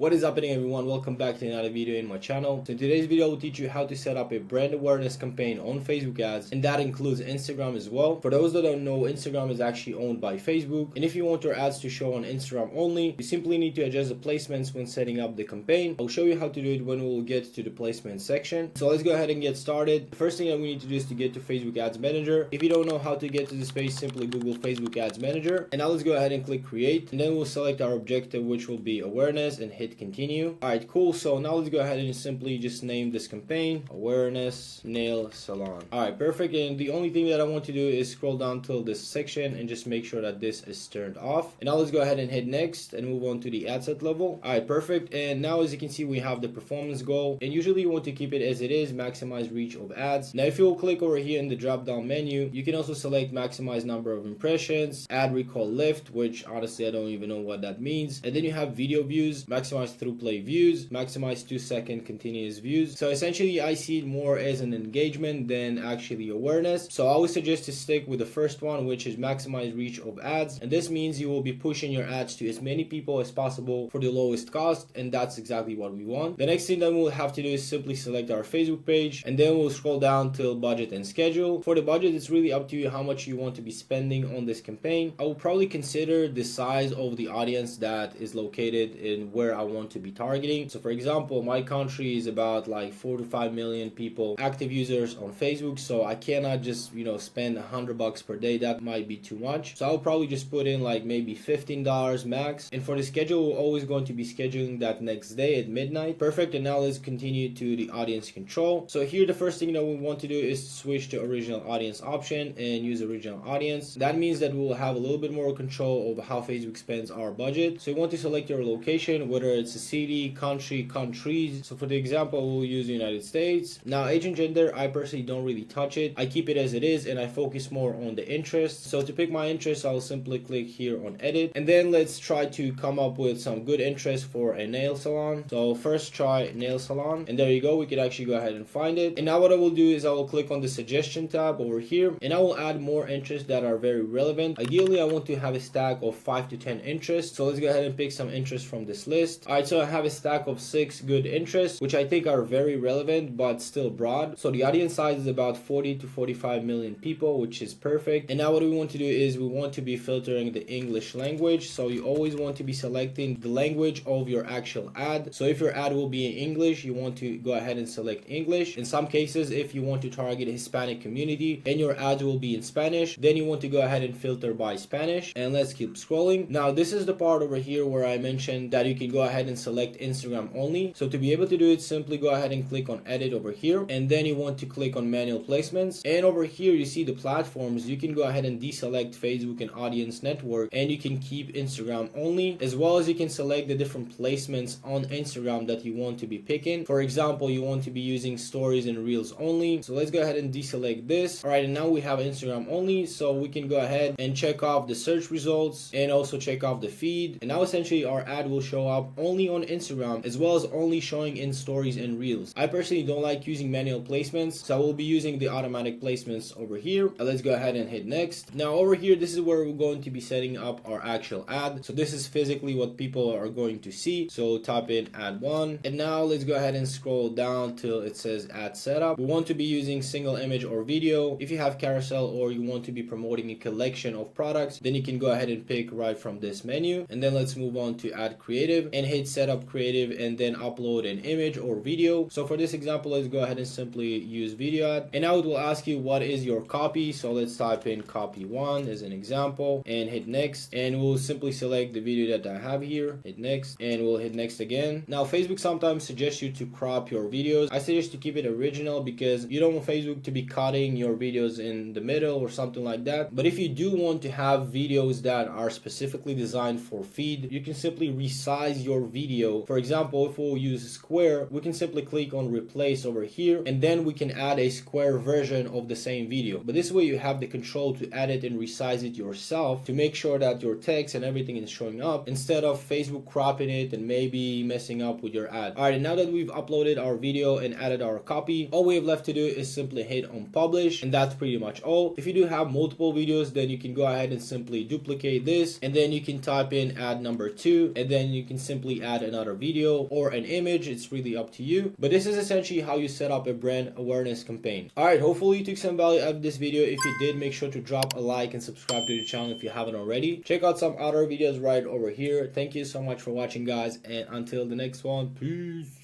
What is happening, everyone? Welcome back to another video in my channel. So in today's video, I will teach you how to set up a brand awareness campaign on Facebook ads, and that includes Instagram as well. For those that don't know, Instagram is actually owned by Facebook, and if you want your ads to show on Instagram only, you simply need to adjust the placements when setting up the campaign. I'll show you how to do it when we will get to the placement section. So let's go ahead and get started. The first thing that we need to do is to get to Facebook Ads Manager. If you don't know how to get to this page, simply Google Facebook Ads Manager, and now let's go ahead and click create, and then we'll select our objective, which will be awareness, and hit continue. Alright, cool. So now let's go ahead and simply just name this campaign awareness nail salon. Alright, perfect. And the only thing that I want to do is scroll down till this section and just make sure that this is turned off. And now let's go ahead and hit next and move on to the ad set level. Alright, perfect. And now as you can see, we have the performance goal, and usually you want to keep it as it is, maximize reach of ads. Now if you will click over here in the drop down menu, you can also select maximize number of impressions, ad recall lift, which honestly I don't even know what that means, and then you have video views, maximize through play views, maximize 2-second continuous views. So essentially I see it more as an engagement than actually awareness. So I would suggest to stick with the first one, which is maximize reach of ads, and this means you will be pushing your ads to as many people as possible for the lowest cost, and that's exactly what we want. The next thing that we'll have to do is simply select our Facebook page, and then we'll scroll down till budget and schedule. For the budget, it's really up to you how much you want to be spending on this campaign. I will probably consider the size of the audience that is located in where I want to be targeting. So for example, my country is about like 4 to 5 million people, active users on Facebook, so I cannot just spend $100 per day. That might be too much. So I'll probably just put in like maybe $15 max, and for the schedule, we're always going to be scheduling that next day at midnight. Perfect. And now let's continue to the audience control. So here the first thing that we want to do is switch to original audience option and use original audience. That means that we'll have a little bit more control over how Facebook spends our budget. So you want to select your location, whether it's a city, country, countries. So for the example, we'll use the United States. Now age and gender, I personally don't really touch it. I keep it as it is, and I focus more on the interest. So to pick my interest, I'll simply click here on edit, and then let's try to come up with some good interest for a nail salon. So first try nail salon, and there you go. We could actually go ahead and find it. And now what I will do is I will click on the suggestion tab over here, and I will add more interests that are very relevant. Ideally, I want to have a stack of 5 to 10 interests. So let's go ahead and pick some interests from this list. Alright, so I have a stack of 6 good interests, which I think are very relevant but still broad. So the audience size is about 40 to 45 million people, which is perfect. And now what we want to do is we want to be filtering the English language. So you always want to be selecting the language of your actual ad. So if your ad will be in English, you want to go ahead and select English. In some cases, if you want to target a Hispanic community and your ads will be in Spanish, then you want to go ahead and filter by Spanish. And let's keep scrolling. Now this is the part over here where I mentioned that you can go ahead and select Instagram only. So to be able to do it, simply go ahead and click on edit over here, and then you want to click on manual placements, and over here you see the platforms. You can go ahead and deselect Facebook and audience network, and you can keep Instagram only, as well as you can select the different placements on Instagram that you want to be picking. For example, you want to be using stories and reels only, so let's go ahead and deselect this. Alright, and now we have Instagram only, so we can go ahead and check off the search results and also check off the feed, and now essentially our ad will show up only on Instagram, as well as only showing in stories and reels. I personally don't like using manual placements, so I will be using the automatic placements over here. Let's go ahead and hit next. Now over here, this is where we're going to be setting up our actual ad. So this is physically what people are going to see. So type in ad 1, and now let's go ahead and scroll down till it says ad setup. We want to be using single image or video. If you have carousel or you want to be promoting a collection of products, then you can go ahead and pick right from this menu. And then let's move on to add creative and hit setup creative, and then upload an image or video. So for this example, let's go ahead and simply use video ad, and now it will ask you what is your copy. So let's type in copy 1 as an example and hit next, and we'll simply select the video that I have here, hit next, and we'll hit next again. Now Facebook sometimes suggests you to crop your videos. I suggest to keep it original because you don't want Facebook to be cutting your videos in the middle or something like that. But if you do want to have videos that are specifically designed for feed, you can simply resize your video. For example, if we'll use square, we can simply click on replace over here, and then we can add a square version of the same video. But this way you have the control to edit and resize it yourself to make sure that your text and everything is showing up, instead of Facebook cropping it and maybe messing up with your ad. Alright, now that we've uploaded our video and added our copy, all we have left to do is simply hit on publish, and that's pretty much all. If you do have multiple videos, then you can go ahead and simply duplicate this, and then you can type in ad number 2, and then you can simply simply add another video or an image. It's really up to you. But this is essentially how you set up a brand awareness campaign. Alright, hopefully you took some value out of this video. If you did, make sure to drop a like and subscribe to the channel if you haven't already. Check out some other videos right over here. Thank you so much for watching, guys, and until the next one, peace.